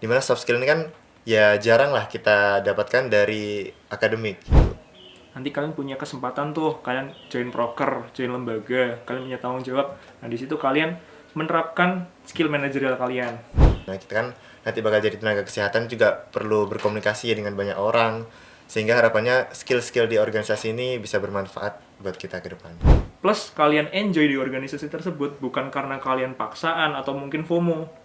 Dimana soft skill ini kan ya jarang lah kita dapatkan dari akademik gitu. Nanti kalian punya kesempatan tuh, kalian join proker, join lembaga, kalian punya tanggung jawab. Nah di situ kalian menerapkan skill manajerial kalian. Nah kita kan nanti bakal jadi tenaga kesehatan juga perlu berkomunikasi ya dengan banyak orang, sehingga harapannya skill-skill di organisasi ini bisa bermanfaat buat kita ke depan. Plus kalian enjoy di organisasi tersebut bukan karena kalian paksaan atau mungkin FOMO.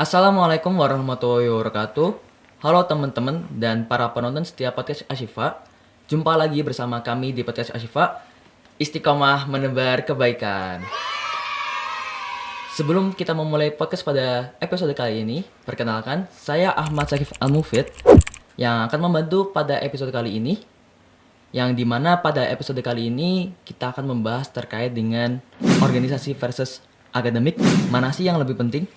Assalamualaikum warahmatullahi wabarakatuh. Halo teman-teman dan para penonton setiap podcast Ashifa. Jumpa lagi bersama kami di podcast Ashifa, Istiqomah Menebar Kebaikan. Sebelum kita memulai podcast pada episode kali ini, perkenalkan, saya Ahmad Sakif Al-Mufid yang akan membantu pada episode kali ini. Yang dimana pada episode kali ini kita akan membahas terkait dengan organisasi versus akademik, mana sih yang lebih penting?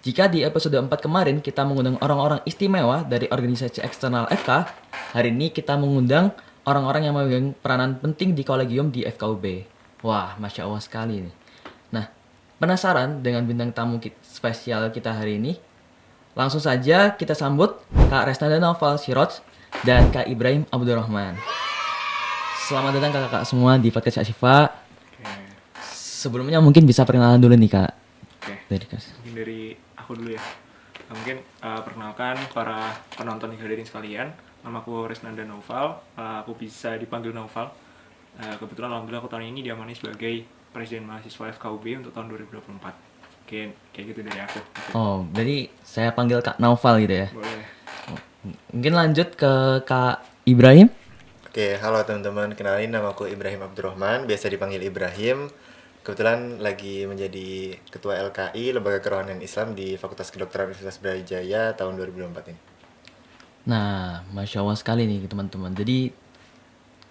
Jika di episode 4 kemarin kita mengundang orang-orang istimewa dari organisasi eksternal FK, hari ini kita mengundang orang-orang yang memegang peranan penting di kolegium di FKUB. Wah, Masya Allah sekali nih. Nah, penasaran dengan bintang tamu spesial kita hari ini? Langsung saja kita sambut Kak Resnanda Naufal Siroj dan Kak Ibrahim Abdurrahman. Selamat datang kakak-kakak semua di podcast Ashifa. Sebelumnya mungkin bisa perkenalan dulu nih Kak. Mungkin dari aku dulu ya. Mungkin perkenalkan para penonton yang hadirin sekalian. Namaku Resnanda Naufal. Aku bisa dipanggil Naufal. Kebetulan alhamdulillah aku tahun ini diamani sebagai Presiden Mahasiswa FKUB untuk tahun 2024. Mungkin kayak gitu dari aku. Oh, jadi saya panggil Kak Naufal gitu ya? Boleh. Mungkin lanjut ke Kak Ibrahim. Oke, halo teman-teman, kenalin namaku Ibrahim Abdurrahman, biasa dipanggil Ibrahim. Kebetulan lagi menjadi Ketua LKI, Lembaga Kerohanian Islam di Fakultas Kedokteran Universitas Brawijaya tahun 2024 ini. Nah, Masya Allah sekali nih teman-teman. Jadi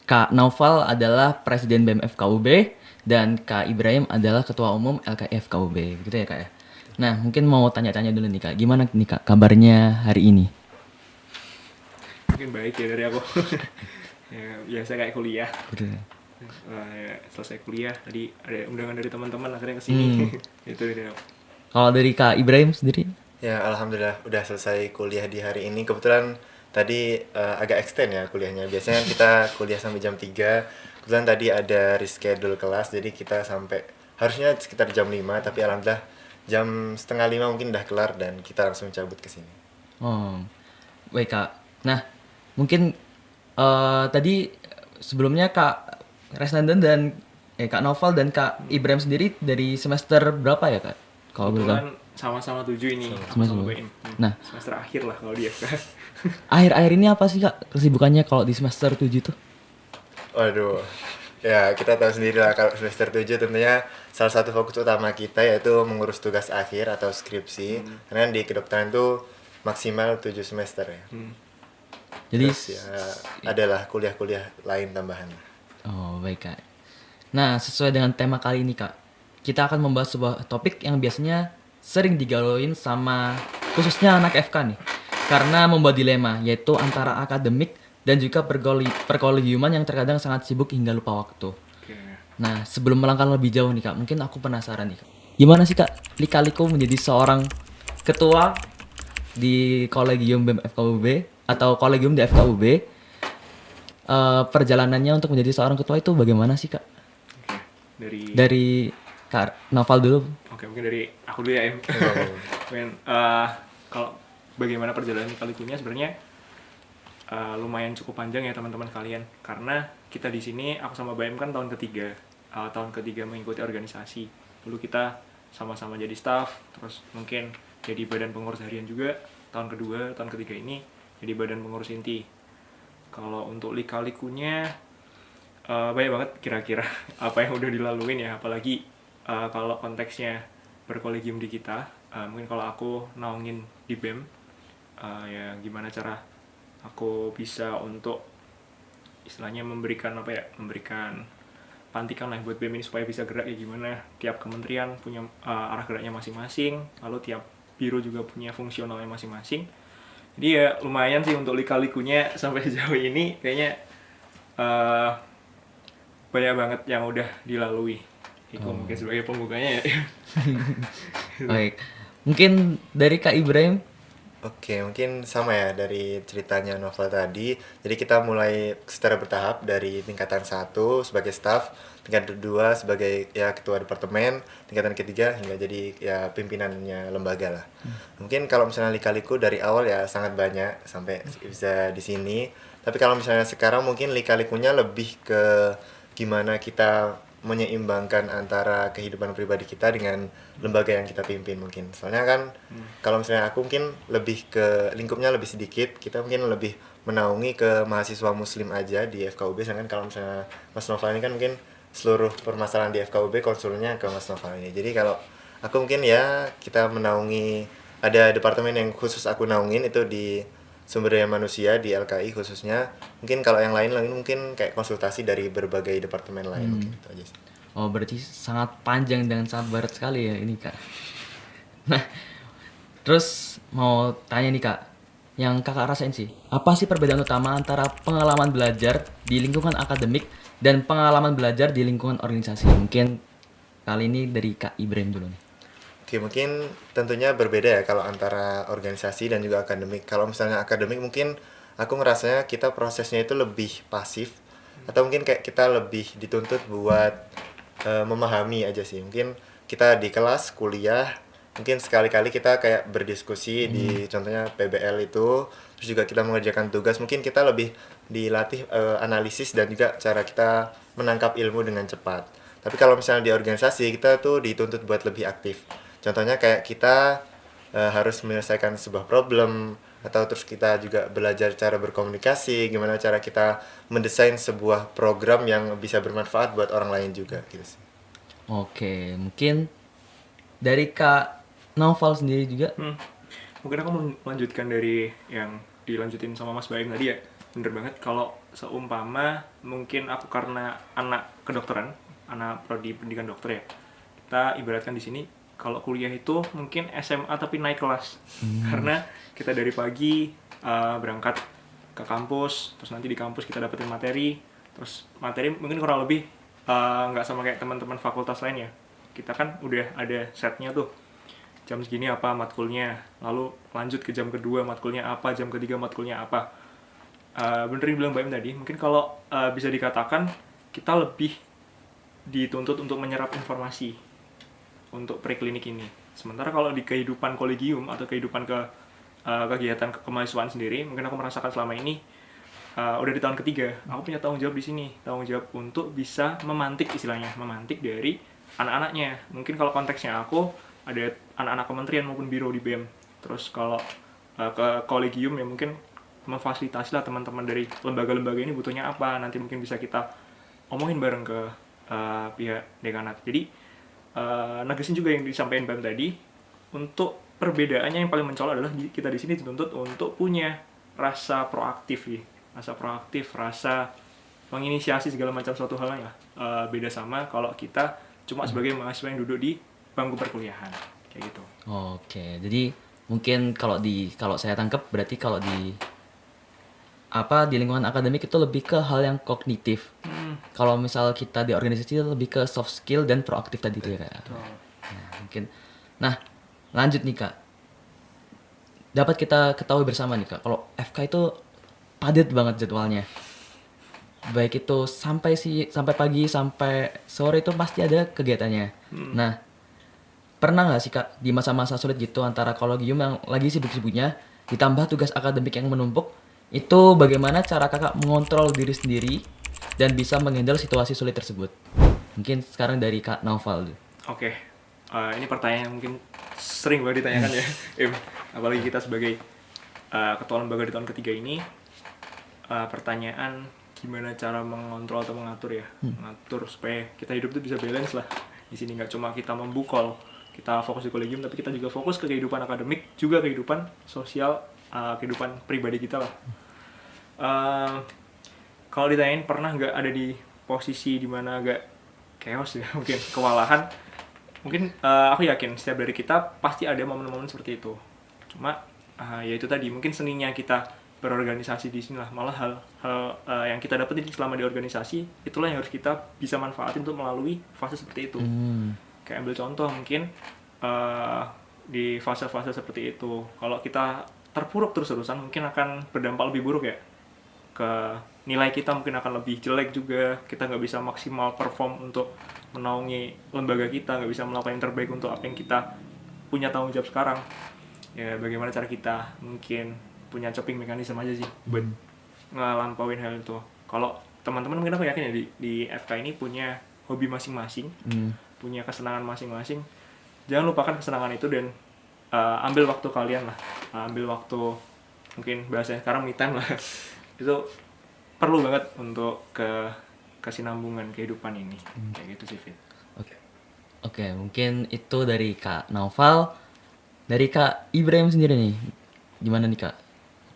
Kak Naufal adalah Presiden BEM FKUB dan Kak Ibrahim adalah Ketua Umum LKI FKUB. Begitu ya Kak ya? Nah, mungkin mau tanya-tanya dulu nih Kak. Gimana nih Kak kabarnya hari ini? Mungkin baik ya dari aku. Ya, biasa kayak kuliah. Betul. Ya, selesai kuliah tadi ada undangan dari teman-teman akhirnya kesini. Itu dari aku. Kalau dari Kak Ibrahim sendiri? Ya, alhamdulillah udah selesai kuliah di hari ini. Kebetulan tadi agak extend ya kuliahnya. Biasanya kita kuliah sampai jam 3. Kebetulan tadi ada reschedule kelas, jadi kita sampai harusnya sekitar jam 5, tapi alhamdulillah jam setengah 5 mungkin udah kelar dan kita langsung cabut ke sini. Oh, baik Kak. Nah, mungkin tadi sebelumnya Kak Resnanda dan Kak Naufal dan Kak Ibrahim sendiri dari semester berapa ya Kak? Kalau boleh tahu. Kebetulan sama-sama 7 ini, Sama-sama. sama BM. Nah. Semester akhir lah kalau dia. Akhir-akhir ini apa sih Kak kesibukannya kalau di semester 7 tuh? Waduh, ya kita tahu sendiri lah kalau semester 7 tentunya salah satu fokus utama kita yaitu mengurus tugas akhir atau skripsi. Karena di kedokteran itu maksimal 7 semester ya. Jadi Terus ya adalah kuliah-kuliah lain tambahan. oh baik Kak. Nah sesuai dengan tema kali ini Kak, kita akan membahas sebuah topik yang biasanya sering digalauin sama khususnya anak FK nih. Karena membuat dilema, yaitu antara akademik dan juga perkolegiuman yang terkadang sangat sibuk hingga lupa waktu. Oke. Nah sebelum melangkah lebih jauh nih Kak, mungkin aku penasaran nih Kak. Gimana sih Kak lika-liku menjadi seorang ketua di kolegium BEM FKUB atau kolegium di FKUB? Perjalanannya untuk menjadi seorang ketua itu bagaimana sih Kak? Oke. Dari Kak Naufal dulu. Oke, mungkin dari aku dulu ya, Em. Mungkin kalau bagaimana perjalanan kalikunya sebenarnya lumayan cukup panjang ya teman-teman kalian. Karena kita di sini aku sama BM kan tahun ketiga mengikuti organisasi. Dulu kita sama-sama jadi staff, terus mungkin jadi badan pengurus harian juga. Tahun ketiga ini jadi badan pengurus inti. Kalau untuk lika-likunya banyak banget kira-kira apa yang udah dilaluin ya, apalagi kalau konteksnya berkolegium di kita. Mungkin kalau aku naungin di BEM, ya gimana cara aku bisa untuk istilahnya memberikan pantikan lah buat BEM ini supaya bisa gerak kayak gimana. Tiap kementerian punya arah geraknya masing-masing, lalu tiap biro juga punya fungsionalnya masing-masing. Jadi ya lumayan sih untuk lika-likunya sampai sejauh ini kayaknya eh, banyak banget yang udah dilalui. Iko mungkin sebagai pembukanya ya. Baik. Mungkin dari Kak Ibrahim. Oke, mungkin sama ya dari ceritanya novel tadi. Jadi kita mulai secara bertahap dari tingkatan 1 sebagai staff, tingkatan 2 sebagai ya ketua departemen, tingkatan ketiga hingga jadi ya pimpinannya lembaga lah. Mungkin kalau misalnya lika-liku dari awal ya sangat banyak sampai bisa di sini. Tapi kalau misalnya sekarang mungkin lika-likunya lebih ke gimana kita menyeimbangkan antara kehidupan pribadi kita dengan lembaga yang kita pimpin mungkin. Soalnya kan kalau misalnya aku mungkin lebih ke lingkupnya lebih sedikit, kita mungkin lebih menaungi ke mahasiswa muslim aja di FKUB, sedangkan kalau misalnya Mas Noval ini kan mungkin seluruh permasalahan di FKUB konsulnya ke Mas Noval ini. Jadi kalau aku mungkin ya kita menaungi, ada departemen yang khusus aku naungin itu di sumber daya manusia di LKI khususnya. Mungkin kalau yang lain mungkin kayak konsultasi dari berbagai departemen lain mungkin itu aja sih. Oh, berarti sangat panjang dan sangat berat sekali ya ini, Kak. Nah, terus mau tanya nih, Kak. Yang Kakak rasain sih, apa sih perbedaan utama antara pengalaman belajar di lingkungan akademik dan pengalaman belajar di lingkungan organisasi? Mungkin kali ini dari Kak Ibrahim dulu nih. Oke, mungkin tentunya berbeda ya kalau antara organisasi dan juga akademik. Kalau misalnya akademik mungkin aku ngerasanya kita prosesnya itu lebih pasif, atau mungkin kayak kita lebih dituntut buat memahami aja sih. Mungkin kita di kelas kuliah, mungkin sekali-kali kita kayak berdiskusi di contohnya PBL itu, terus juga kita mengerjakan tugas, mungkin kita lebih dilatih analisis dan juga cara kita menangkap ilmu dengan cepat. Tapi kalau misalnya di organisasi kita tuh dituntut buat lebih aktif. Contohnya kayak kita harus menyelesaikan sebuah problem, atau terus kita juga belajar cara berkomunikasi, gimana cara kita mendesain sebuah program yang bisa bermanfaat buat orang lain juga gitu sih. Oke, mungkin dari Kak Naufal sendiri juga. Mungkin aku melanjutkan dari yang dilanjutin sama Mas Baim tadi ya. Bener banget, kalau seumpama mungkin aku karena anak kedokteran, anak prodi pendidikan dokter ya, kita ibaratkan di sini kalau kuliah itu mungkin SMA tapi naik kelas. Karena kita dari pagi berangkat ke kampus, terus nanti di kampus kita dapetin materi, terus materi mungkin kurang lebih nggak sama kayak teman-teman fakultas lain ya. Kita kan udah ada setnya tuh, jam segini apa matkulnya, lalu lanjut ke jam kedua matkulnya apa, jam ketiga matkulnya apa. Bener yang bilang Mbak Im tadi, mungkin kalau bisa dikatakan kita lebih dituntut untuk menyerap informasi untuk preklinik ini. Sementara kalau di kehidupan kolegium atau kehidupan kegiatan kemahasiswaan sendiri, mungkin aku merasakan selama ini udah di tahun ketiga, aku punya tanggung jawab di sini, tanggung jawab untuk bisa memantik, istilahnya memantik dari anak-anaknya. Mungkin kalau konteksnya aku ada anak-anak kementerian maupun biro di BEM. Terus kalau ke kolegium ya mungkin memfasilitasi lah teman-teman dari lembaga-lembaga ini butuhnya apa, nanti mungkin bisa kita omongin bareng ke pihak dekanat. Jadi negesin juga yang disampaikan BEM tadi, untuk perbedaannya yang paling mencolok adalah kita di sini dituntut untuk punya rasa proaktif ya, rasa menginisiasi segala macam suatu hal ya. Beda sama kalau kita cuma sebagai mahasiswa yang duduk di bangku perkuliahan kayak gitu. Oke, jadi mungkin kalau saya tangkap berarti kalau di lingkungan akademik itu lebih ke hal yang kognitif. Kalau misal kita di organisasi itu lebih ke soft skill dan proaktif tadi itu ya, Kak. Nah, mungkin. Nah, lanjut nih, Kak. Dapat kita ketahui bersama nih, Kak, kalau FK itu padat banget jadwalnya. Baik itu sampai pagi sampai sore itu pasti ada kegiatannya. Nah, pernah nggak sih, Kak, di masa-masa sulit gitu antara kolegium yang lagi sibuk-sibuknya ditambah tugas akademik yang menumpuk, itu bagaimana cara Kakak mengontrol diri sendiri dan bisa menghandle situasi sulit tersebut? Mungkin sekarang dari Kak Naufal. Oke, ini pertanyaan yang mungkin sering banget ditanyakan ya, Im. Apalagi kita sebagai ketua lembaga di tahun ketiga ini, pertanyaan gimana cara mengontrol atau mengatur ya, mengatur supaya kita hidup itu bisa balance lah. Di sini nggak cuma kita membukol, kita fokus di kolegium, tapi kita juga fokus ke kehidupan akademik, juga kehidupan sosial, kehidupan pribadi kita lah. Kalau ditanyain pernah nggak ada di posisi dimana agak chaos ya, mungkin kewalahan, mungkin aku yakin setiap dari kita pasti ada momen-momen seperti itu. Cuma ya itu tadi mungkin seninya kita berorganisasi di sini lah, malah hal yang kita dapetin selama di organisasi itulah yang harus kita bisa manfaatin untuk melalui fase seperti itu. Kayak ambil contoh mungkin di fase-fase seperti itu, kalau kita terpuruk terus-terusan mungkin akan berdampak lebih buruk ya ke nilai kita, mungkin akan lebih jelek juga, kita nggak bisa maksimal perform untuk menaungi lembaga kita, nggak bisa melakukan yang terbaik untuk apa yang kita punya tanggung jawab sekarang. Ya bagaimana cara kita mungkin punya coping mekanisme aja sih buat ngelampauin hal itu. Kalau teman-teman mungkin aku yakin ya di FK ini punya hobi masing-masing, punya kesenangan masing-masing. Jangan lupakan kesenangan itu dan ambil waktu kalian lah, ambil waktu mungkin bahasanya sekarang me time lah. Itu perlu banget untuk kesinambungan kehidupan ini. Kayak gitu sih Fit. Oke, mungkin itu dari Kak Naufal. Dari Kak Ibrahim sendiri nih, gimana nih Kak?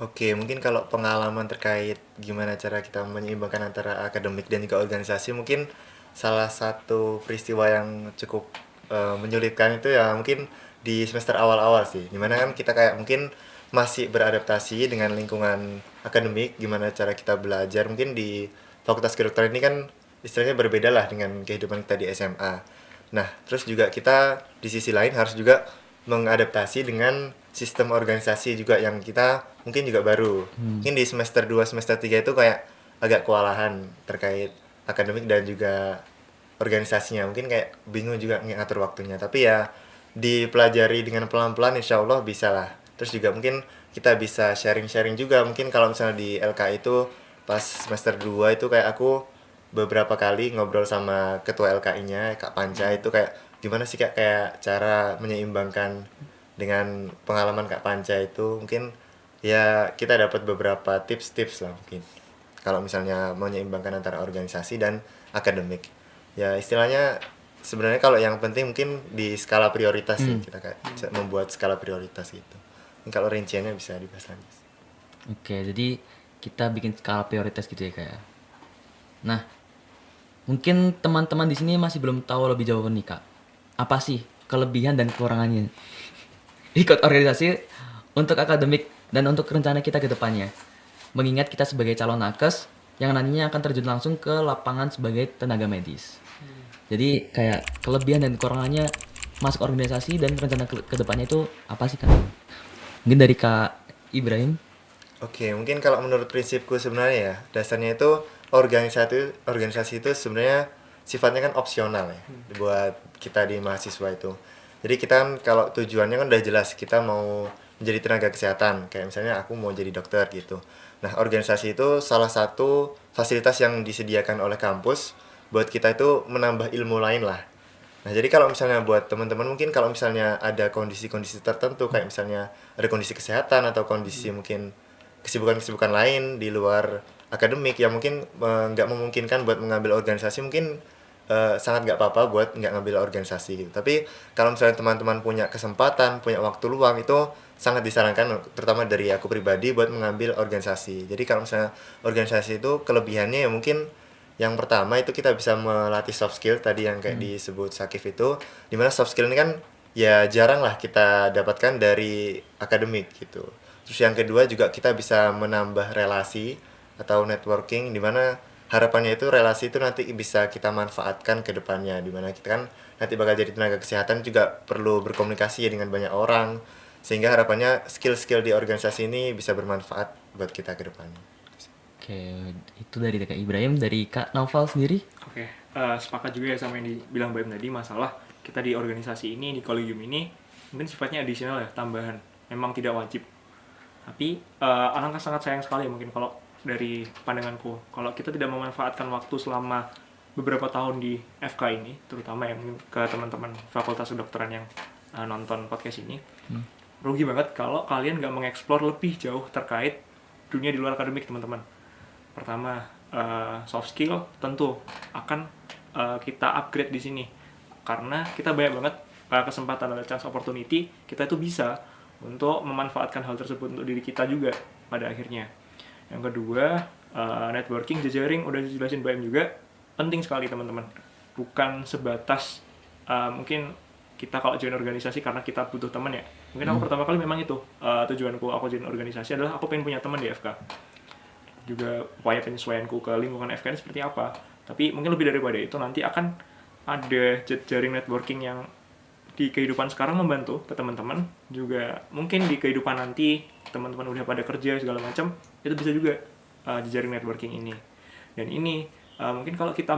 Oke, mungkin kalau pengalaman terkait gimana cara kita menyeimbangkan antara akademik dan juga organisasi, mungkin salah satu peristiwa yang cukup menyulitkan itu ya mungkin di semester awal-awal sih. Dimana kan kita kayak mungkin masih beradaptasi dengan lingkungan akademik, gimana cara kita belajar. Mungkin di Fakultas Kedokteran ini kan istilahnya berbeda lah dengan kehidupan kita di SMA. Nah, terus juga kita di sisi lain harus juga mengadaptasi dengan sistem organisasi juga yang kita mungkin juga baru. Mungkin di semester 2, semester 3 itu kayak agak kewalahan terkait akademik dan juga organisasinya. Mungkin kayak bingung juga ngatur waktunya. Tapi ya dipelajari dengan pelan-pelan insya Allah bisa lah. Terus juga mungkin kita bisa sharing-sharing juga. Mungkin kalau misalnya di LK itu pas semester 2 itu kayak aku beberapa kali ngobrol sama ketua LKI-nya, Kak Panca, itu kayak gimana sih Kak kayak cara menyeimbangkan dengan pengalaman Kak Panca itu mungkin ya kita dapat beberapa tips-tips lah mungkin kalau misalnya menyeimbangkan antara organisasi dan akademik. Ya istilahnya sebenarnya kalau yang penting mungkin di skala prioritas sih kita kayak membuat skala prioritas gitu. Ini kalau rinciannya bisa dibahas lagi. Oke, jadi kita bikin skala prioritas gitu ya Kak ya. Nah, mungkin teman-teman di sini masih belum tahu lebih jauh nih Kak. Apa sih kelebihan dan kekurangannya ikut organisasi untuk akademik dan untuk rencana kita ke depannya? Mengingat kita sebagai calon nakes yang nantinya akan terjun langsung ke lapangan sebagai tenaga medis. Jadi kayak kelebihan dan kekurangannya masuk organisasi dan rencana ke depannya itu apa sih Kak? Mungkin dari Kak Ibrahim. Oke, mungkin kalau menurut prinsipku sebenarnya ya, dasarnya itu organisasi itu sebenarnya sifatnya kan opsional ya buat kita di mahasiswa itu. Jadi kita kan kalau tujuannya kan udah jelas, kita mau menjadi tenaga kesehatan, kayak misalnya aku mau jadi dokter gitu. Nah, organisasi itu salah satu fasilitas yang disediakan oleh kampus buat kita itu menambah ilmu lain lah. Nah, jadi kalau misalnya buat teman-teman mungkin kalau misalnya ada kondisi-kondisi tertentu kayak misalnya ada kondisi kesehatan atau kondisi mungkin kesibukan-kesibukan lain di luar akademik yang mungkin nggak memungkinkan buat mengambil organisasi, mungkin sangat nggak apa-apa buat nggak ngambil organisasi gitu. Tapi kalau misalnya teman-teman punya kesempatan, punya waktu luang, itu sangat disarankan terutama dari aku pribadi buat mengambil organisasi. Jadi kalau misalnya organisasi itu kelebihannya ya mungkin yang pertama itu kita bisa melatih soft skill tadi yang kayak disebut Sakif itu, dimana soft skill ini kan ya jarang lah kita dapatkan dari akademik gitu. Terus yang kedua juga kita bisa menambah relasi atau networking, dimana harapannya itu relasi itu nanti bisa kita manfaatkan ke depannya, dimana kita kan nanti bakal jadi tenaga kesehatan juga perlu berkomunikasi ya dengan banyak orang, sehingga harapannya skill-skill di organisasi ini bisa bermanfaat buat kita ke depannya. Oke, itu dari Kak Ibrahim. Dari Kak Naufal sendiri. Oke, sepakat juga ya sama yang dibilang Baim tadi, masalah kita di organisasi ini, di kolegium ini mungkin sifatnya additional ya, tambahan, memang tidak wajib. Tapi alangkah sangat sayang sekali mungkin kalau dari pandanganku, kalau kita tidak memanfaatkan waktu selama beberapa tahun di FK ini, terutama ya mungkin ke teman-teman Fakultas Kedokteran yang nonton podcast ini, rugi banget kalau kalian nggak mengeksplor lebih jauh terkait dunia di luar akademik, teman-teman. Pertama, soft skill tentu akan kita upgrade di sini, karena kita banyak banget kesempatan atau chance opportunity, kita itu bisa untuk memanfaatkan hal tersebut untuk diri kita juga pada akhirnya. Yang kedua, networking, jejaring, udah dijelasin Baim juga, penting sekali teman-teman. Bukan sebatas mungkin kita kalau join organisasi karena kita butuh teman ya, Mungkin aku pertama kali memang itu tujuanku aku join organisasi adalah aku pengen punya teman di FK. Juga upaya penyesuaianku ke lingkungan FK ini seperti apa. Tapi mungkin lebih daripada itu nanti akan ada jaring networking yang di kehidupan sekarang membantu ke teman-teman, juga mungkin di kehidupan nanti teman-teman udah pada kerja segala macam, itu bisa juga jejaring networking ini. Dan ini mungkin kalau kita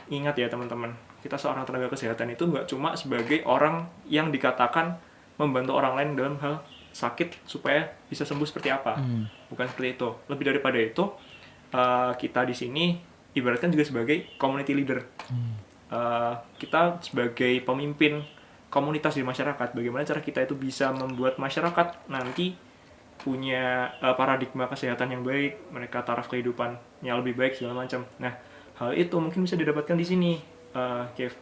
ingat ya teman-teman, kita seorang tenaga kesehatan itu nggak cuma sebagai orang yang dikatakan membantu orang lain dalam hal sakit supaya bisa sembuh seperti apa, bukan seperti itu. Lebih daripada itu, kita di sini ibaratkan juga sebagai community leader. Kita sebagai pemimpin komunitas di masyarakat, bagaimana cara kita itu bisa membuat masyarakat nanti punya paradigma kesehatan yang baik, mereka taraf kehidupannya lebih baik segala macam. Nah, hal itu mungkin bisa didapatkan di sini, Kev.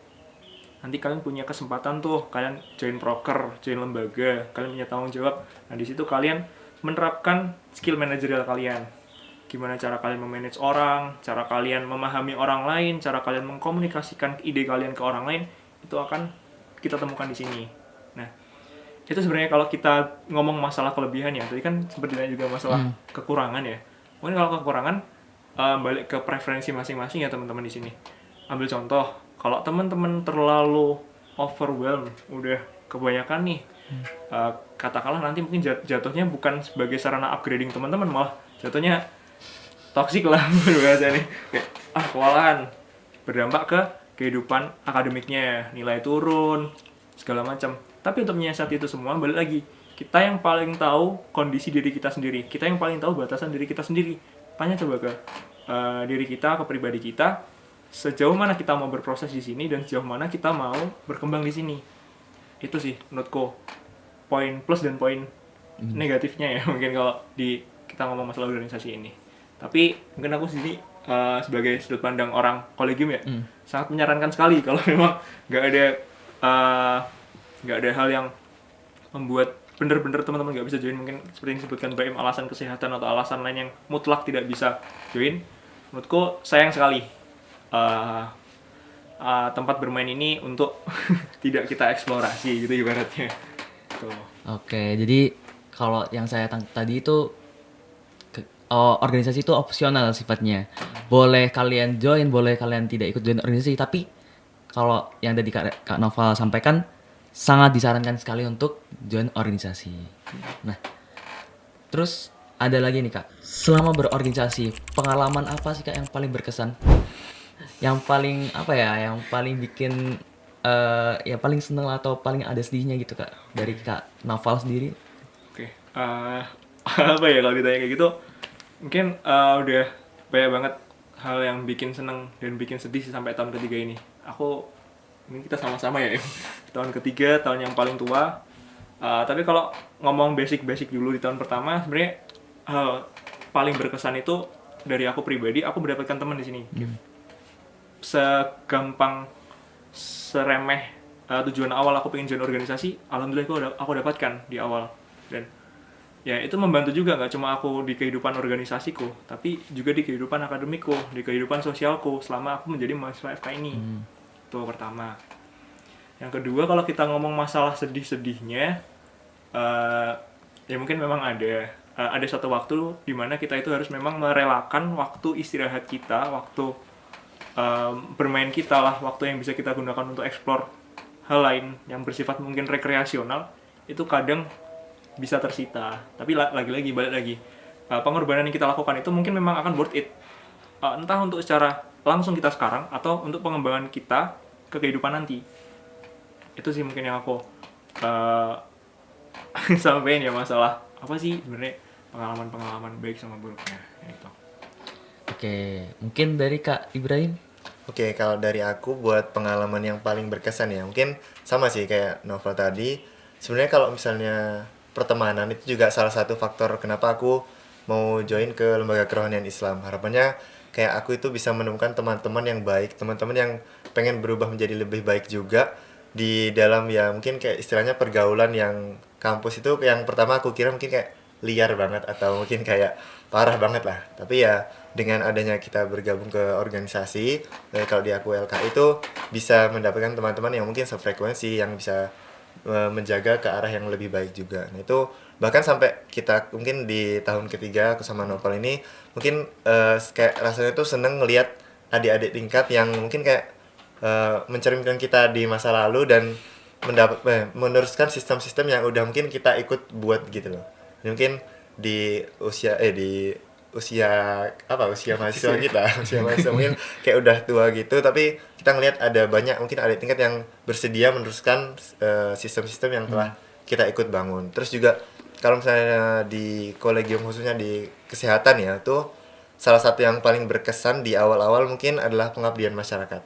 Nanti kalian punya kesempatan tuh, kalian join proker, join lembaga, kalian punya tanggung jawab. Nah, di situ kalian menerapkan skill manajerial kalian. Gimana cara kalian memanage orang, cara kalian memahami orang lain, cara kalian mengkomunikasikan ide kalian ke orang lain, itu akan kita temukan di sini. Nah, itu sebenarnya kalau kita ngomong masalah kelebihan ya, tadi kan sepertinya juga masalah kekurangan ya. Mungkin kalau kekurangan balik ke preferensi masing-masing ya teman-teman di sini. Ambil contoh, kalau teman-teman terlalu overwhelmed, udah kebanyakan nih, katakanlah nanti mungkin jatuhnya bukan sebagai sarana upgrading teman-teman, malah jatuhnya toxic lah bahasa nih. Kayak kewalahan, berdampak ke kehidupan akademiknya, nilai turun, segala macam. Tapi untuk menyiasati itu semua, balik lagi, kita yang paling tahu kondisi diri kita sendiri, kita yang paling tahu batasan diri kita sendiri. Tanya coba ke diri kita, ke pribadi kita, sejauh mana kita mau berproses di sini dan sejauh mana kita mau berkembang di sini. Itu sih menurutku poin plus dan poin negatifnya ya, mungkin kalau kita ngomong masalah organisasi ini. Tapi mungkin aku sini sebagai sudut pandang orang kolegium ya, sangat menyarankan sekali kalau memang nggak ada hal yang membuat bener-bener teman-teman nggak bisa join, mungkin seperti yang disebutkan BM alasan kesehatan atau alasan lain yang mutlak tidak bisa join. Menurutku sayang sekali tempat bermain ini untuk tidak kita eksplorasi gitu ibaratnya. Tuh. Oke, jadi kalau yang saya tadi itu organisasi itu opsional sifatnya. Boleh kalian join, boleh kalian tidak ikut join organisasi, tapi kalau yang tadi Kak Noval sampaikan sangat disarankan sekali untuk join organisasi. Nah, terus ada lagi nih Kak. Selama berorganisasi, pengalaman apa sih Kak yang paling berkesan? Yang paling yang paling bikin ya paling seneng atau paling ada sedihnya gitu Kak dari Kak Noval sendiri? Oke. Apa ya kalau ditanya kayak gitu? Mungkin udah banyak banget hal yang bikin seneng dan bikin sedih sampai tahun ketiga ini. Ini kita sama-sama ya, tahun ketiga, tahun yang paling tua. Tapi kalau ngomong basic dulu di tahun pertama, sebenarnya hal paling berkesan itu dari aku pribadi, aku mendapatkan teman di sini. Segampang, seremeh tujuan awal aku pengen join organisasi, alhamdulillah aku dapatkan di awal. Dan ya itu membantu juga, nggak cuma aku di kehidupan organisasiku, tapi juga di kehidupan akademikku, di kehidupan sosialku selama aku menjadi mahasiswa FK ini. Itu pertama. Yang kedua, kalau kita ngomong masalah sedih-sedihnya, ya mungkin memang ada satu waktu di mana kita itu harus memang merelakan waktu istirahat kita, waktu bermain kita lah, waktu yang bisa kita gunakan untuk explore hal lain yang bersifat mungkin rekreasional, itu kadang bisa tersita. Tapi lagi-lagi balik lagi, pengorbanan yang kita lakukan itu mungkin memang akan worth it, entah untuk secara langsung kita sekarang atau untuk pengembangan kita ke kehidupan nanti. Itu sih mungkin yang aku sampaikan ya, masalah apa sih sebenarnya pengalaman baik sama buruknya itu. Oke, mungkin dari Kak Ibrahim. Oke, kalau dari aku buat pengalaman yang paling berkesan ya, mungkin sama sih kayak Nova tadi. Sebenarnya kalau misalnya pertemanan itu juga salah satu faktor kenapa aku mau join ke lembaga kerohanian Islam. Harapannya kayak aku itu bisa menemukan teman-teman yang baik, teman-teman yang pengen berubah menjadi lebih baik juga di dalam ya mungkin kayak istilahnya pergaulan yang kampus itu yang pertama aku kira mungkin kayak liar banget atau mungkin kayak parah banget lah. Tapi ya dengan adanya kita bergabung ke organisasi, kalau di aku LK itu bisa mendapatkan teman-teman yang mungkin sefrekuensi, yang bisa menjaga ke arah yang lebih baik juga. Nah itu bahkan sampai kita mungkin di tahun ketiga aku sama Nopal ini mungkin kayak rasanya tuh seneng ngelihat adik-adik tingkat yang mungkin kayak mencerminkan kita di masa lalu dan meneruskan sistem-sistem yang udah mungkin kita ikut buat gitu loh. Mungkin di usia mahasiswa kita usia mahasiswa mungkin kayak udah tua gitu, tapi kita ngelihat ada banyak mungkin adik tingkat yang bersedia meneruskan sistem-sistem yang telah kita ikut bangun. Terus juga kalau misalnya di kolegium khususnya di kesehatan ya, tuh salah satu yang paling berkesan di awal-awal mungkin adalah pengabdian masyarakat.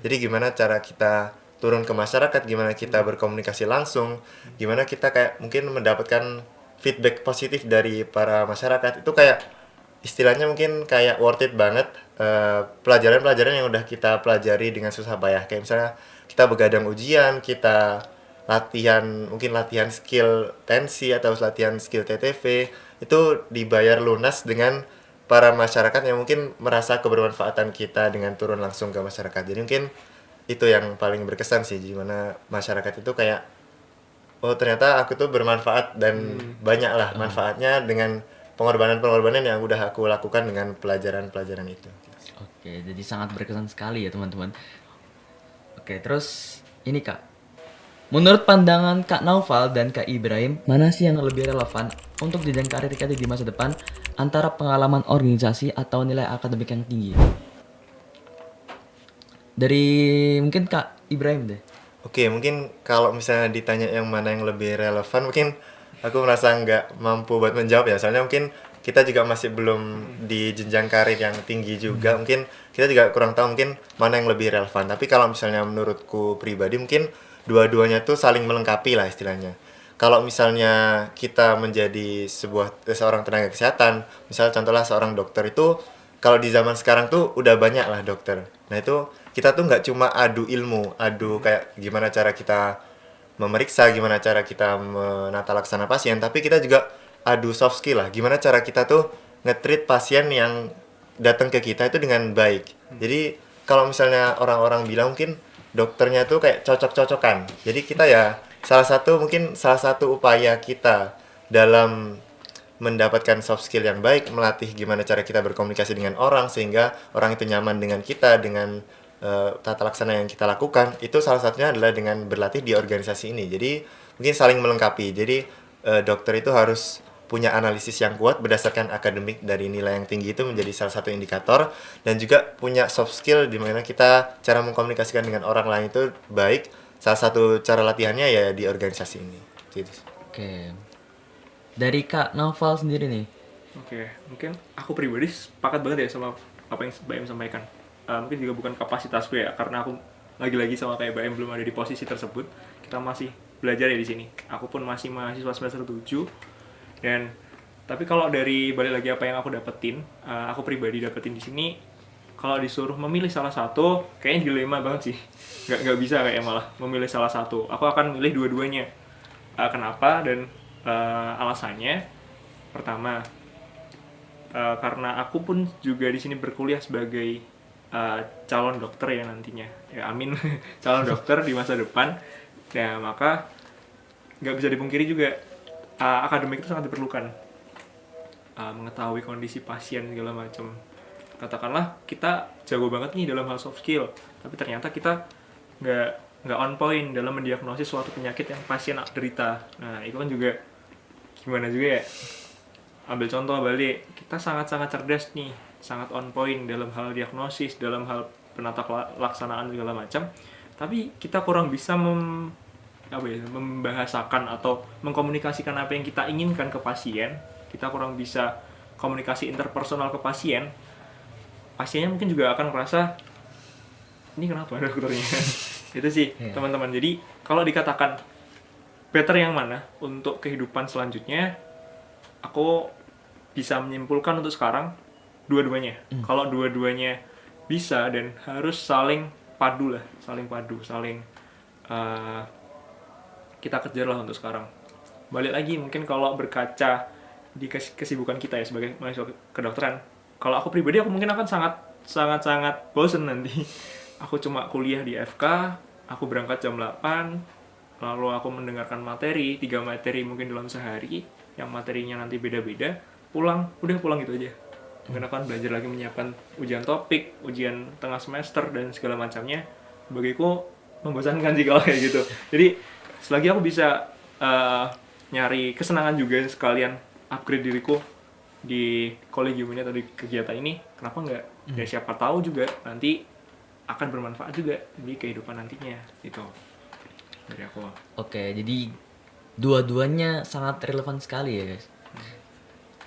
Jadi gimana cara kita turun ke masyarakat, gimana kita berkomunikasi langsung, gimana kita kayak mungkin mendapatkan feedback positif dari para masyarakat. Itu kayak istilahnya mungkin kayak worth it banget, pelajaran-pelajaran yang udah kita pelajari dengan susah payah. Kayak misalnya kita begadang ujian, kita mungkin latihan skill tensi atau latihan skill TTV, itu dibayar lunas dengan para masyarakat yang mungkin merasa kebermanfaatan kita dengan turun langsung ke masyarakat. Jadi mungkin itu yang paling berkesan sih, gimana masyarakat itu kayak oh ternyata aku tuh bermanfaat dan banyak lah manfaatnya dengan pengorbanan-pengorbanan yang udah aku lakukan dengan pelajaran-pelajaran itu. Oke, jadi sangat berkesan sekali ya teman-teman. Oke, terus ini Kak. Menurut pandangan Kak Naufal dan Kak Ibrahim, mana sih yang lebih relevan untuk jenjang karir kita di masa depan antara pengalaman organisasi atau nilai akademik yang tinggi? Dari mungkin Kak Ibrahim deh. Oke, mungkin kalau misalnya ditanya yang mana yang lebih relevan, mungkin aku merasa nggak mampu buat menjawab ya. Soalnya mungkin kita juga masih belum di jenjang karir yang tinggi juga. Mungkin kita juga kurang tahu mungkin mana yang lebih relevan. Tapi kalau misalnya menurutku pribadi, mungkin dua-duanya tuh saling melengkapi lah istilahnya. Kalau misalnya kita menjadi seorang tenaga kesehatan, misalnya contohnya seorang dokter itu, kalau di zaman sekarang tuh udah banyak lah dokter. Nah itu kita tuh nggak cuma adu ilmu, adu kayak gimana cara kita memeriksa, gimana cara kita menata laksana pasien, tapi kita juga adu soft skill lah, gimana cara kita tuh nge-treat pasien yang datang ke kita itu dengan baik. Jadi kalau misalnya orang-orang bilang mungkin dokternya tuh kayak cocok-cocokan, jadi kita ya salah satu upaya kita dalam mendapatkan soft skill yang baik, melatih gimana cara kita berkomunikasi dengan orang sehingga orang itu nyaman dengan kita, dengan tata laksana yang kita lakukan, itu salah satunya adalah dengan berlatih di organisasi ini. Jadi mungkin saling melengkapi. Jadi dokter itu harus punya analisis yang kuat berdasarkan akademik dari nilai yang tinggi, itu menjadi salah satu indikator, dan juga punya soft skill di mana kita cara mengkomunikasikan dengan orang lain itu baik. Salah satu cara latihannya ya di organisasi ini. Gitu. Oke. Dari Kak Naufal sendiri nih. Oke, mungkin aku pribadi sepakat banget ya sama apa yang Mbak Em sampaikan. Mungkin juga bukan kapasitasku ya, karena aku lagi-lagi sama kayak Mbak Em belum ada di posisi tersebut. Kita masih belajar ya di sini. Aku pun masih mahasiswa semester 7. Dan tapi kalau dari balik lagi apa yang aku dapetin, aku pribadi dapetin di sini, kalau disuruh memilih salah satu, kayaknya dilema banget sih. Nggak bisa kayak malah memilih salah satu. Aku akan milih dua-duanya. Kenapa? Dan alasannya, pertama, karena aku pun juga di sini berkuliah sebagai calon dokter ya nantinya, ya amin, calon dokter di masa depan. Ya maka nggak bisa dipungkiri juga akademik itu sangat diperlukan, mengetahui kondisi pasien segala macam. Katakanlah kita jago banget nih dalam hal soft skill, tapi ternyata kita nggak on point dalam mendiagnosis suatu penyakit yang pasien derita. Nah itu kan juga gimana juga ya. Ambil contoh balik, kita sangat-sangat cerdas nih, sangat on point dalam hal diagnosis, dalam hal penata laksanaan segala macam, tapi kita kurang bisa membahasakan atau mengkomunikasikan apa yang kita inginkan ke pasien. Kita kurang bisa komunikasi interpersonal ke pasien. Pasiennya mungkin juga akan merasa ini kenapa dokternya. Itu sih teman-teman. Jadi kalau dikatakan better yang mana untuk kehidupan selanjutnya, aku bisa menyimpulkan untuk sekarang dua-duanya. Kalau dua-duanya bisa dan harus saling padu, kita kejar lah untuk sekarang. Balik lagi mungkin kalau berkaca di kesibukan kita ya sebagai mahasiswa kedokteran, kalau aku pribadi aku mungkin akan sangat bosen nanti. Aku cuma kuliah di FK, aku berangkat jam 8, lalu aku mendengarkan materi, 3 materi mungkin dalam sehari, yang materinya nanti beda-beda, pulang gitu aja. Mungkin akan belajar lagi menyiapkan ujian topik, ujian tengah semester, dan segala macamnya. Bagiku membosankan sih kalau kayak gitu. Jadi selagi aku bisa nyari kesenangan juga sekalian upgrade diriku di kolegium ini atau di kegiatan ini, kenapa enggak? Ya siapa tahu juga nanti akan bermanfaat juga di kehidupan nantinya gitu dari aku. Oke, jadi dua-duanya sangat relevan sekali ya guys.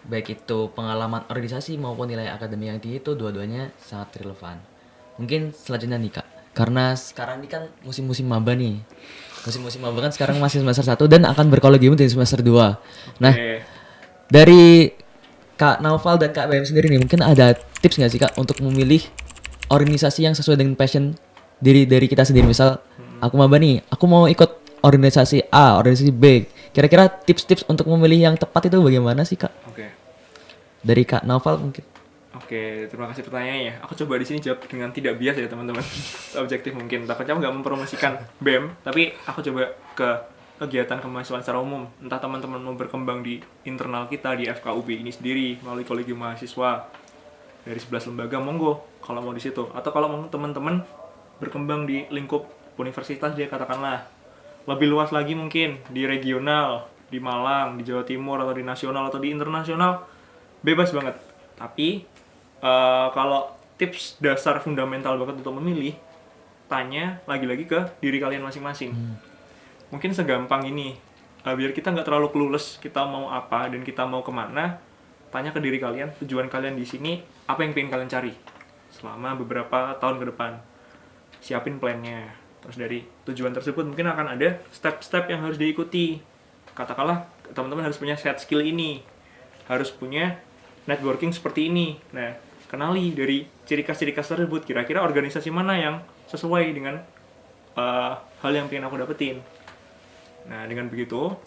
Baik itu pengalaman organisasi maupun nilai akademik yang tinggi, itu dua-duanya sangat relevan. Mungkin selanjutnya nih Kak, karena sekarang ini kan musim-musim maba nih. Musim-musim maba kan sekarang masih semester 1 dan akan berkolegium di semester 2. Nah, Oke. dari Kak Naufal dan Kak BM sendiri nih, mungkin ada tips nggak sih Kak untuk memilih organisasi yang sesuai dengan passion dari kita sendiri. Misal aku maba nih, aku mau ikut organisasi A, organisasi B. Kira-kira tips-tips untuk memilih yang tepat itu bagaimana sih Kak? Oke. Dari Kak Naufal mungkin. Oke, terima kasih pertanyaannya. Aku coba di sini jawab dengan tidak bias ya teman-teman. Objektif mungkin. Takutnya aku nggak mempromosikan BEM, tapi aku coba ke kegiatan kemahasiswaan secara umum. Entah teman-teman mau berkembang di internal kita di FKUB ini sendiri melalui kolegium mahasiswa dari 11 lembaga, monggo kalau mau di situ. Atau kalau mau teman-teman berkembang di lingkup universitas dia katakanlah lebih luas lagi mungkin di regional, di Malang, di Jawa Timur atau di nasional atau di internasional, bebas banget. Tapi kalau tips dasar fundamental banget untuk memilih, tanya lagi-lagi ke diri kalian masing-masing. Mungkin segampang ini, biar kita nggak terlalu clueless kita mau apa dan kita mau kemana, tanya ke diri kalian, tujuan kalian di sini, apa yang pengen kalian cari selama beberapa tahun ke depan. Siapin plannya. Terus dari tujuan tersebut mungkin akan ada step-step yang harus diikuti. Katakanlah teman-teman harus punya set skill ini, harus punya networking seperti ini. Nah, kenali dari ciri khas tersebut, kira-kira organisasi mana yang sesuai dengan hal yang pengen aku dapetin. Nah, dengan begitu,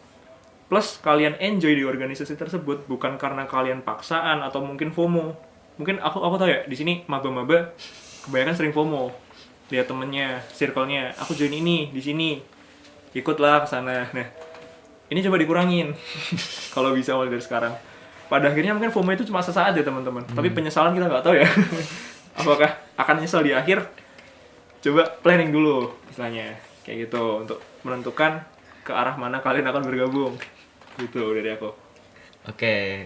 plus kalian enjoy di organisasi tersebut bukan karena kalian paksaan atau mungkin FOMO. Mungkin aku tahu ya, di sini maba-maba kebanyakan sering FOMO. Lihat temennya, circle-nya, aku join ini di sini, ikutlah ke sana. Nah, ini coba dikurangin kalau bisa mulai dari sekarang. Pada akhirnya mungkin FOMO itu cuma sesaat ya teman-teman, tapi penyesalan kita nggak tahu ya. Apakah akan nyesel di akhir? Coba planning dulu, istilahnya kayak gitu, untuk menentukan ke arah mana kalian akan bergabung. Gitu dari aku. Oke.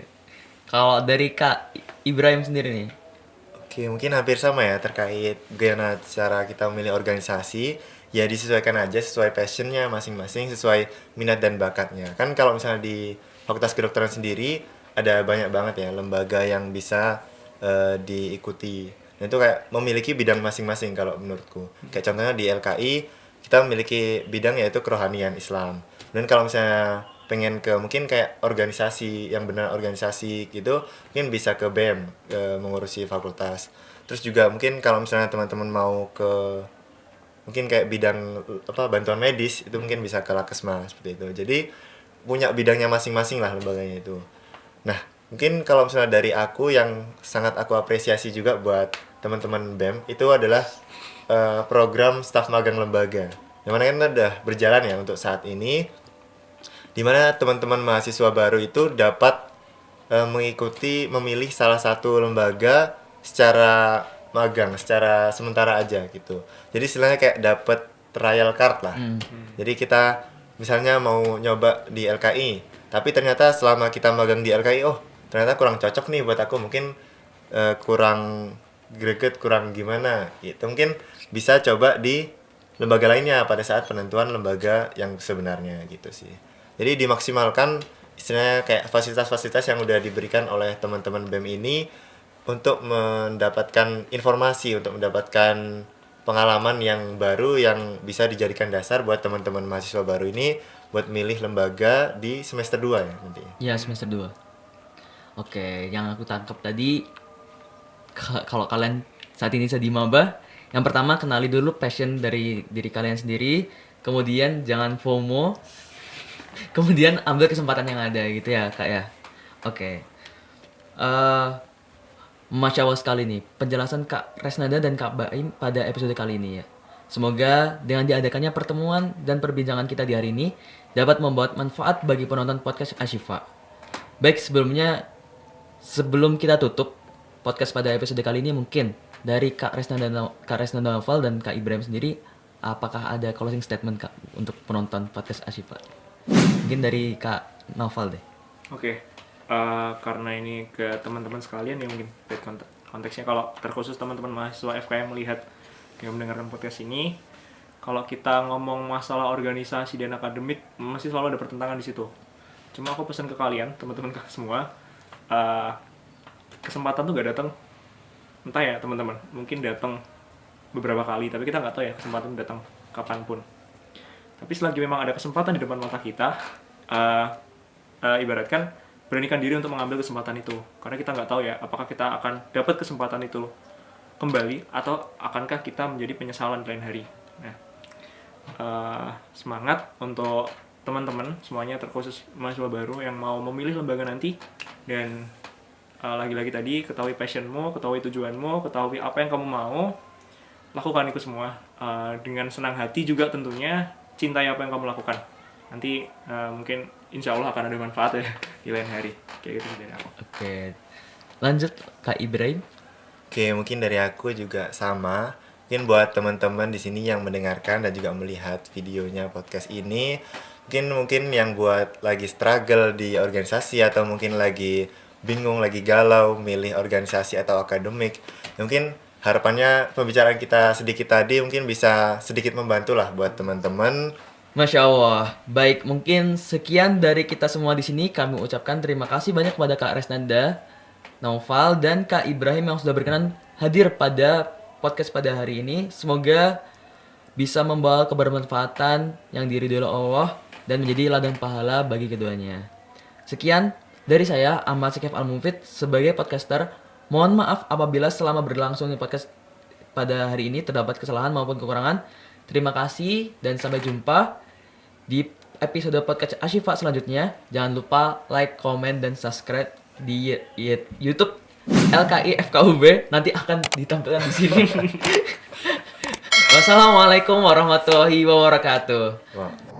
Kalau dari Kak Ibrahim sendiri nih. Oke, mungkin hampir sama ya terkait bagaimana cara kita memilih organisasi. Ya disesuaikan aja sesuai passionnya masing-masing, sesuai minat dan bakatnya. Kan kalau misalnya di Fakultas Kedokteran sendiri ada banyak banget ya lembaga yang bisa diikuti. Dan itu kayak memiliki bidang masing-masing kalau menurutku. Kayak contohnya di LKI kita memiliki bidang yaitu kerohanian Islam. Dan kalau misalnya pengen ke mungkin kayak organisasi yang benar organisasi gitu, mungkin bisa ke BEM, mengurusi fakultas. Terus juga mungkin kalau misalnya teman-teman mau ke mungkin kayak bidang bantuan medis, itu mungkin bisa ke Lakesma seperti itu. Jadi punya bidangnya masing-masing lah lembaganya itu. Nah, mungkin kalau misalnya dari aku yang sangat aku apresiasi juga buat teman-teman BEM itu adalah program staf magang lembaga. Yang mana kan udah berjalan ya untuk saat ini, di mana teman-teman mahasiswa baru itu dapat memilih salah satu lembaga secara magang, secara sementara aja gitu. Jadi istilahnya kayak dapat trial card lah. Jadi kita misalnya mau nyoba di LKI, tapi ternyata selama kita magang di LKI, oh ternyata kurang cocok nih buat aku, mungkin kurang greget, kurang gimana gitu. Mungkin bisa coba di lembaga lainnya pada saat penentuan lembaga yang sebenarnya gitu sih. Jadi dimaksimalkan istilahnya kayak fasilitas-fasilitas yang udah diberikan oleh teman-teman BEM ini untuk mendapatkan informasi, untuk mendapatkan pengalaman yang baru yang bisa dijadikan dasar buat teman-teman mahasiswa baru ini buat milih lembaga di semester 2 ya nanti. Ya, semester 2. Oke, yang aku tangkap tadi, kalau kalian saat ini sedang maba, yang pertama kenali dulu passion dari diri kalian sendiri, kemudian jangan FOMO, kemudian ambil kesempatan yang ada gitu ya Kak ya. Oke. Masya Allah sekali nih penjelasan Kak Resnada dan Kak Baim pada episode kali ini ya. Semoga dengan diadakannya pertemuan dan perbincangan kita di hari ini dapat membuat manfaat bagi penonton podcast Ashifa. Baik, sebelum kita tutup podcast pada episode kali ini, mungkin dari Kak Resna Naufal dan Kak Ibrahim sendiri, apakah ada closing statement Kak untuk penonton podcast Ashifa? Mungkin dari Kak Naufal deh. Oke, karena ini ke teman-teman sekalian ya mungkin konteksnya kalau terkhusus teman-teman mahasiswa FKM melihat yang mendengarkan podcast ini, kalau kita ngomong masalah organisasi dan akademik masih selalu ada pertentangan di situ. Cuma aku pesan ke kalian teman-teman semua, kesempatan tuh gak datang, entah ya teman-teman, mungkin datang beberapa kali, tapi kita nggak tahu ya kesempatan datang kapanpun. Tapi selagi memang ada kesempatan di depan mata kita, ibaratkan beranikan diri untuk mengambil kesempatan itu, karena kita nggak tahu ya apakah kita akan dapat kesempatan itu kembali atau akankah kita menjadi penyesalan di lain hari. Nah, semangat untuk teman-teman semuanya, terkhusus mahasiswa baru yang mau memilih lembaga nanti, dan lagi-lagi tadi ketahui passionmu, ketahui tujuanmu, ketahui apa yang kamu mau, lakukan itu semua dengan senang hati juga tentunya, cintai apa yang kamu lakukan. Nanti mungkin insya Allah akan ada manfaat ya di lain hari. Kayak gitu dari aku. Oke, lanjut Kak Ibrahim. Oke, mungkin dari aku juga sama. Mungkin buat teman-teman di sini yang mendengarkan dan juga melihat videonya podcast ini, mungkin yang buat lagi struggle di organisasi atau mungkin lagi bingung, lagi galau milih organisasi atau akademik, mungkin harapannya pembicaraan kita sedikit tadi mungkin bisa sedikit membantu lah buat teman-teman. Masya Allah. Baik, mungkin sekian dari kita semua di sini. Kami ucapkan terima kasih banyak kepada Kak Resnanda Naufal dan Kak Ibrahim yang sudah berkenan hadir pada podcast pada hari ini. Semoga bisa membawa kebermanfaatan yang diridhoi oleh Allah dan menjadi ladang pahala bagi keduanya. Sekian dari saya, Ahmad Syakif Al-Mufid, sebagai podcaster. Mohon maaf apabila selama berlangsungnya podcast pada hari ini terdapat kesalahan maupun kekurangan. Terima kasih dan sampai jumpa di episode podcast Ashifa selanjutnya. Jangan lupa like, comment, dan subscribe di YouTube LKI FKUB. Nanti akan ditampilkan di sini. Wassalamualaikum warahmatullahi wabarakatuh. Wah.